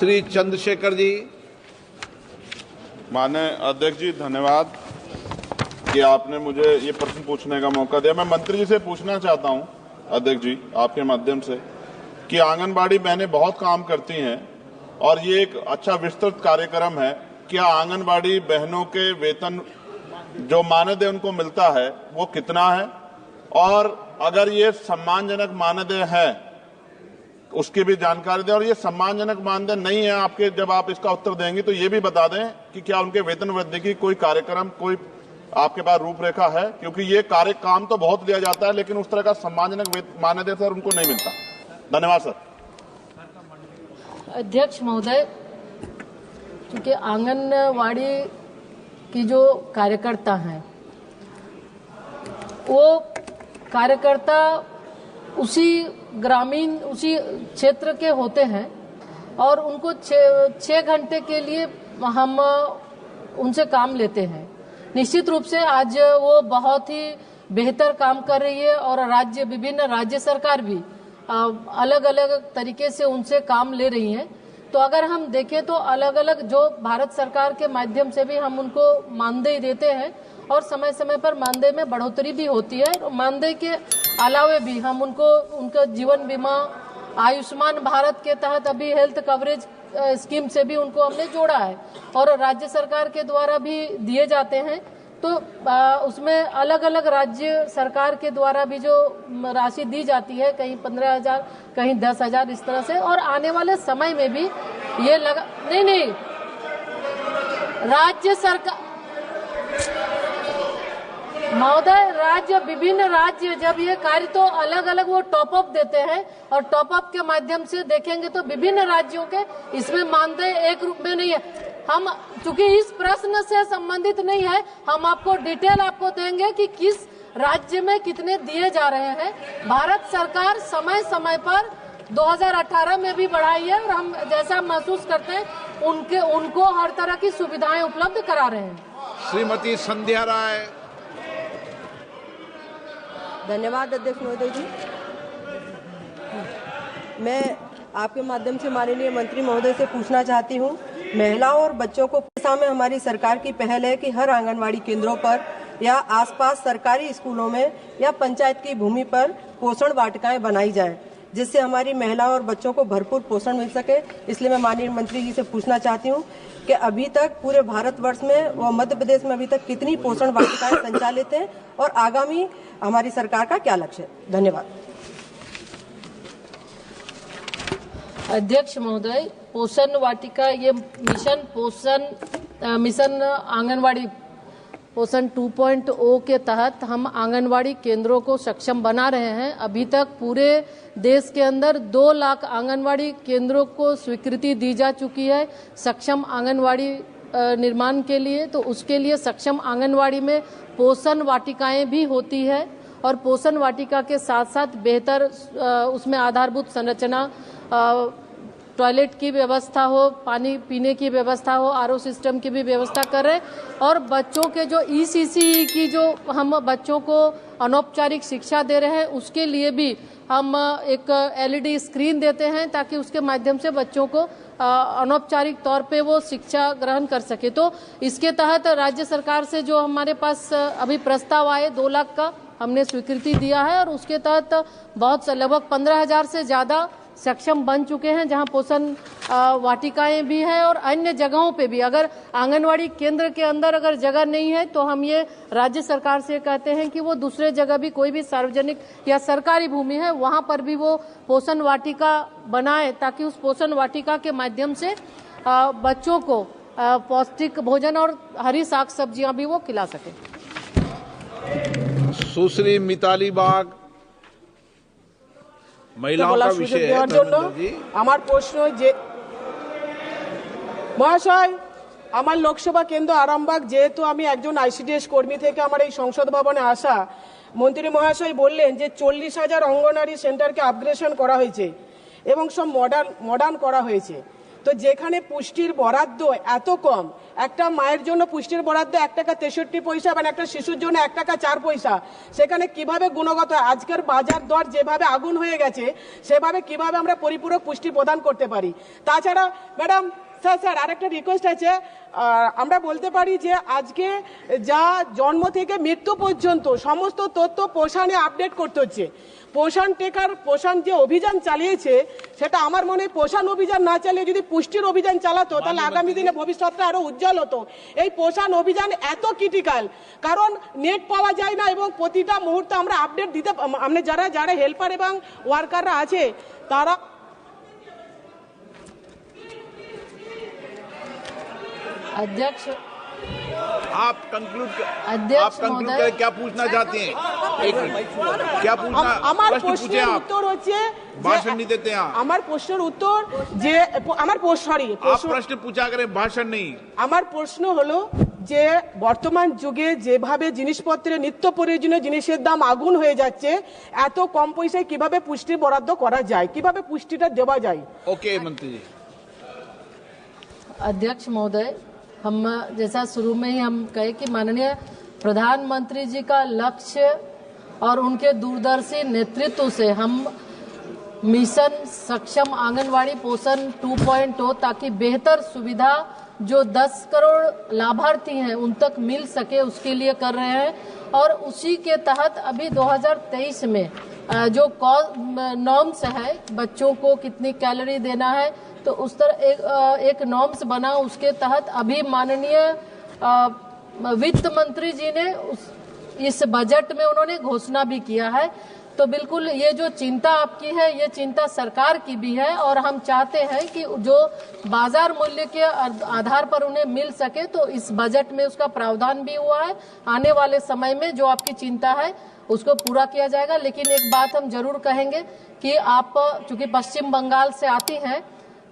श्री चंद्रशेखर जी। माननीय अध्यक्ष जी, धन्यवाद कि आपने मुझे ये प्रश्न पूछने का मौका दिया। मैं मंत्री जी से पूछना चाहता हूं, अध्यक्ष जी आपके माध्यम से, कि आंगनबाड़ी बहनें बहुत काम करती हैं और ये एक अच्छा विस्तृत कार्यक्रम है। क्या आंगनबाड़ी बहनों के वेतन जो मानदेय उनको मिलता है वो कितना है, और अगर ये सम्मानजनक मानदेय है उसकी भी जानकारी दें, और ये सम्मानजनक मानदेय नहीं है आपके, जब आप इसका उत्तर देंगे तो ये भी बता दें कि क्या उनके वेतन वृद्धि की कोई कार्यक्रम, कोई आपके पास रूपरेखा है, क्योंकि ये कार्य काम तो बहुत लिया जाता है लेकिन उस तरह का सम्मानजनक मानदेय सर उनको नहीं मिलता। धन्यवाद सर। अध्यक्ष महोदय, क्योंकि आंगनवाड़ी की जो कार्यकर्ता हैं वो कार्यकर्ता उसी ग्रामीण उसी क्षेत्र के होते हैं और उनको 6 घंटे के लिए हम उनसे काम लेते हैं। निश्चित रूप से आज वो बहुत ही बेहतर काम कर रही है और विभिन्न राज्य सरकार भी अलग अलग तरीके से उनसे काम ले रही हैं। तो अगर हम देखें तो अलग अलग जो भारत सरकार के माध्यम से भी हम उनको मानदेय देते हैं और समय समय पर मानदेय में बढ़ोतरी भी होती है। मानदेय के अलावे भी हम उनको उनका जीवन बीमा, आयुष्मान भारत के तहत अभी हेल्थ कवरेज स्कीम से भी उनको हमने जोड़ा है और राज्य सरकार के द्वारा भी दिए जाते हैं। तो उसमें अलग अलग राज्य सरकार के द्वारा भी जो राशि दी जाती है, कहीं 15,000 कहीं 10,000 इस तरह से, और आने वाले समय में भी ये लगा नहीं राज्य सरकार महोदय, विभिन्न राज्य जब ये कार्य तो अलग अलग वो टॉप अप देते हैं और टॉप अप के माध्यम से देखेंगे तो विभिन्न राज्यों के इसमें मानदेय एक रूप में नहीं है। हम चूंकि इस प्रश्न से संबंधित नहीं है, हम आपको डिटेल आपको देंगे कि किस राज्य में कितने दिए जा रहे हैं। भारत सरकार समय समय पर 2018 में भी बढ़ाई है और हम जैसा महसूस करते हैं उनको हर तरह की सुविधाएं उपलब्ध करा रहे हैं। श्रीमती संध्या राय। धन्यवाद अध्यक्ष महोदय जी। मैं आपके माध्यम से माननीय मंत्री महोदय से पूछना चाहती हूँ, महिलाओं और बच्चों को दिशा में हमारी सरकार की पहल है कि हर आंगनवाड़ी केंद्रों पर या आसपास सरकारी स्कूलों में या पंचायत की भूमि पर पोषण वाटिकाएं बनाई जाएं, जिससे हमारी महिलाओं और बच्चों को भरपूर पोषण मिल सके। इसलिए मैं माननीय मंत्री जी से पूछना चाहती हूँ कि अभी तक पूरे भारतवर्ष में व मध्य प्रदेश में अभी तक कितनी पोषण वाटिकाएं संचालित हैं और आगामी हमारी सरकार का क्या लक्ष्य है। धन्यवाद। अध्यक्ष महोदय, पोषण वाटिका ये मिशन आंगनवाड़ी पोषण 2.0 के तहत हम आंगनवाड़ी केंद्रों को सक्षम बना रहे हैं। अभी तक पूरे देश के अंदर 2 लाख आंगनवाड़ी केंद्रों को स्वीकृति दी जा चुकी है सक्षम आंगनवाड़ी निर्माण के लिए। तो उसके लिए सक्षम आंगनवाड़ी में पोषण वाटिकाएं भी होती है और पोषण वाटिका के साथ साथ बेहतर उसमें आधारभूत संरचना, टॉयलेट की व्यवस्था हो, पानी पीने की व्यवस्था हो, आरओ सिस्टम की भी व्यवस्था कर रहे हैं। और बच्चों के जो ईसीसी की जो हम बच्चों को अनौपचारिक शिक्षा दे रहे हैं उसके लिए भी हम एक एलईडी स्क्रीन देते हैं ताकि उसके माध्यम से बच्चों को अनौपचारिक तौर पे वो शिक्षा ग्रहण कर सके। तो इसके तहत राज्य सरकार से जो हमारे पास अभी प्रस्ताव आए 2 लाख का हमने स्वीकृति दिया है और उसके तहत बहुत लगभग 15,000 से ज्यादा सक्षम बन चुके हैं, जहां पोषण वाटिकाएं भी हैं और अन्य जगहों पे भी। अगर आंगनवाड़ी केंद्र के अंदर अगर जगह नहीं है तो हम ये राज्य सरकार से कहते हैं कि वो दूसरे जगह भी कोई भी सार्वजनिक या सरकारी भूमि है वहां पर भी वो पोषण वाटिका बनाए ताकि उस पोषण वाटिका के माध्यम से बच्चों को पौष्टिक भोजन और हरी साग सब्जियां भी वो खिला सके। सुश्री मिताली बाग। महिलाओं का विषय है। আমার প্রশ্ন যে মহাশয়, আমার লোকসভা কেন্দ্র আরামবাগ, যেহেতু আমি একজন আইসিডিএস কর্মী থেকে আমার এই সংসদ ভবনে আসা, মন্ত্রী মহাশয় বললেন যে 40,000 অঙ্গনওয়াড়ি সেন্টারকে আপগ্রেডেশন করা হয়েছে এবং সব মডার্ন করা হয়েছে। তো যেখানে পুষ্টির বরাদ্দ এত কম, একটা মায়ের জন্য পুষ্টির বরাদ্দ 1 টাকা 63 পয়সা এবং একটা শিশুর জন্য 1 টাকা 4 পয়সা, সেখানে কিভাবে গুণগত, আজকের বাজার দর যেভাবে আগুন হয়ে গেছে সেভাবে কিভাবে আমরা পরিপূরক পুষ্টি প্রদান করতে পারি? তাছাড়া ম্যাডাম স্যার আরেকটা রিকোয়েস্ট আছে, আমরা বলতে পারি যে আজকে যা জন্ম থেকে মৃত্যু পর্যন্ত সমস্ত তথ্য পোষণে আপডেট করতে হচ্ছে। পোষণ যে অভিযান চালিয়েছে সেটা আমার মনে হয় পোষণ অভিযান না চালিয়ে যদি পুষ্টির অভিযান চালাতো তাহলে আগামী দিনে ভবিষ্যৎটা আরো উজ্জ্বল হতো। এই পোষণ অভিযান এত ক্রিটিক্যাল, কারণ নেট পাওয়া যায় না এবং প্রতিটা মুহূর্তে আমরা আপডেট দিতে, আমরা যারা হেল্পার এবং ওয়ার্কাররা আছে তারা। अध्यक्ष आप कंक्लूड अध्यक्ष करें, क्या पूछना चाहते हैं? एक मिनट, क्या पूछना? আমার प्रश्न पूछे প্রশ্নের आप, উত্তর হচ্ছে भाषण नहीं देते आप। আমার প্রশ্নের উত্তর যে आप प्रश्न पूछा करें, भाषण नहीं। আমার প্রশ্ন হলো যে বর্তমান যুগে যেভাবে জিনিসপত্রের নিত্য প্রয়োজনীয় জিনিসের দাম আগুন হয়ে যাচ্ছে, এত কম পয়সায় কিভাবে পুষ্টির বরাদ্দ করা যায়, কিভাবে পুষ্টিটা দেওয়া যায়? ओके मंत्री जी। अध्यक्ष महोदय, हम जैसा शुरू में ही हम कहे कि माननीय प्रधानमंत्री जी का लक्ष्य और उनके दूरदर्शी नेतृत्व से हम मिशन सक्षम आंगनवाड़ी पोषण 2.0 ताकि बेहतर सुविधा जो 10 करोड़ लाभार्थी हैं उन तक मिल सके उसके लिए कर रहे हैं। और उसी के तहत अभी 2023 में जो नॉर्म्स है, बच्चों को कितनी कैलोरी देना है, तो उस तरह एक नॉर्म्स बना। उसके तहत अभी माननीय वित्त मंत्री जी ने इस बजट में उन्होंने घोषणा भी किया है। तो बिल्कुल ये जो चिंता आपकी है ये चिंता सरकार की भी है और हम चाहते हैं कि जो बाजार मूल्य के आधार पर उन्हें मिल सके, तो इस बजट में उसका प्रावधान भी हुआ है। आने वाले समय में जो आपकी चिंता है उसको पूरा किया जाएगा। लेकिन एक बात हम जरूर कहेंगे कि आप चूंकि पश्चिम बंगाल से आती हैं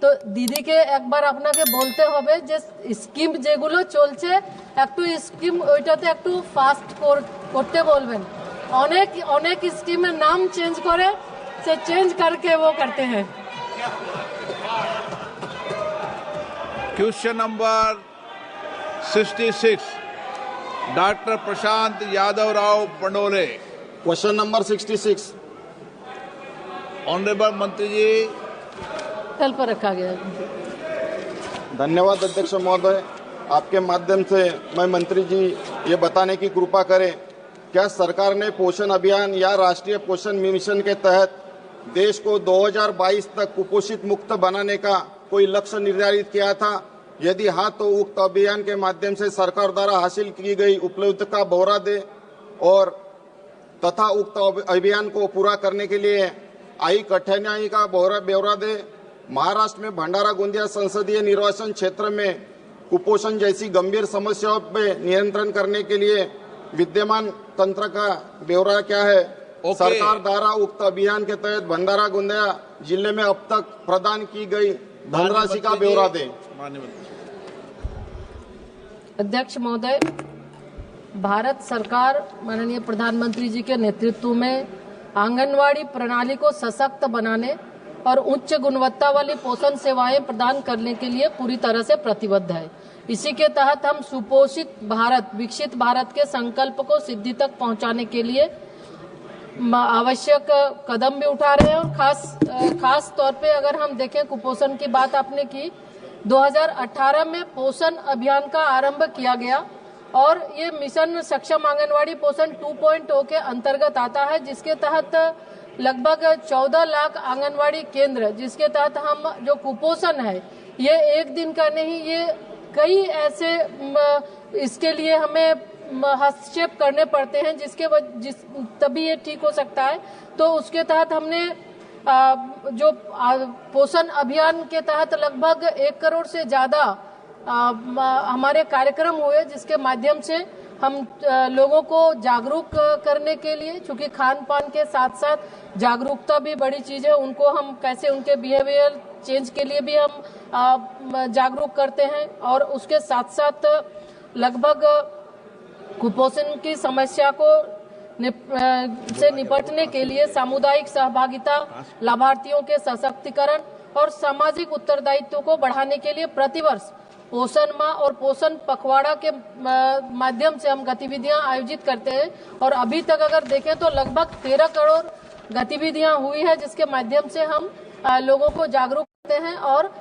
तो दीदी के एक बार আপনাকে বলতে হবে যে স্কিম যেগুলো চলছে একটু স্কিম ওইটাতে একটু ফাস্ট করতে বলবেন। অনেক স্কিমের নাম চেঞ্জ করে, সে চেঞ্জ करके वो करते हैं। Question number 66, doctor Prashant Yadav Rao Pandole. Question number 66। Honourable मंत्री जी, कल पर रखा गया। धन्यवाद अध्यक्ष महोदय, आपके माध्यम से मैं मंत्री जी ये बताने की कृपा करें, क्या सरकार ने पोषण अभियान या राष्ट्रीय पोषण मिशन के तहत देश को 2022 तक कुपोषित मुक्त बनाने का कोई लक्ष्य निर्धारित किया था? यदि हाँ तो उक्त अभियान के माध्यम से सरकार द्वारा हासिल की गई उपलब्धि का ब्यौरा दे और तथा उक्त अभियान को पूरा करने के लिए आई कठिनाई का ब्यौरा दे। महाराष्ट्र में भंडारा गोंदिया संसदीय निर्वाचन क्षेत्र में कुपोषण जैसी गंभीर समस्याओं पे नियंत्रण करने के लिए विद्यमान तंत्र का ब्यौरा क्या है? सरकार द्वारा उक्त अभियान के तहत भंडारा गोंदिया जिले में अब तक प्रदान की गई धनराशि का ब्यौरा दे। अध्यक्ष महोदय, भारत सरकार माननीय प्रधानमंत्री जी के नेतृत्व में आंगनवाड़ी प्रणाली को सशक्त बनाने और उच्च गुणवत्ता वाली पोषण सेवाएं प्रदान करने के लिए पूरी तरह से प्रतिबद्ध है। इसी के तहत हम सुपोषित भारत, विकसित भारत के संकल्प को सिद्धि तक पहुंचाने के लिए आवश्यक कदम भी उठा रहे हैं। और खास तौर पे अगर हम देखें, कुपोषण की बात आपने की, 2018 में पोषण अभियान का आरंभ किया गया और ये मिशन सक्षम आंगनवाड़ी पोषण 2.0 के अंतर्गत आता है, जिसके तहत लगभग 14 लाख आंगनवाड़ी केंद्र, जिसके तहत हम जो कुपोषण है ये एक दिन का नहीं, ये कई ऐसे इसके लिए हमें हस्तक्षेप करने पड़ते हैं तभी ये ठीक हो सकता है। तो उसके तहत हमने जो पोषण अभियान के तहत लगभग 1 करोड़ से ज्यादा हमारे कार्यक्रम हुए, जिसके माध्यम से हम लोगों को जागरूक करने के लिए, चूंकि खान पान के साथ साथ जागरूकता भी बड़ी चीज है, उनको हम कैसे उनके बिहेवियर चेंज के लिए भी हम जागरूक करते हैं। और उसके साथ साथ लगभग कुपोषण की समस्या को से निपटने के लिए सामुदायिक सहभागिता, लाभार्थियों के सशक्तिकरण और सामाजिक उत्तरदायित्व को बढ़ाने के लिए प्रतिवर्ष पोषण माह और पोषण पखवाड़ा के माध्यम से हम गतिविधियां आयोजित करते हैं। और अभी तक अगर देखें तो लगभग 13 करोड़ गतिविधियां हुई है, जिसके माध्यम से हम लोगों को जागरूक करते हैं और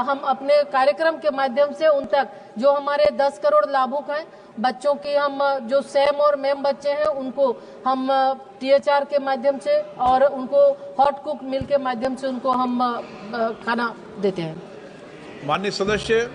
हम अपने कार्यक्रम के माध्यम से उन तक जो हमारे 10 करोड़ लाभुक हैं, बच्चों की हम जो सैम और मैम बच्चे हैं उनको हम THR के माध्यम से और उनको हॉट कुक मिल के माध्यम से उनको हम खाना देते हैं। माननीय सदस्य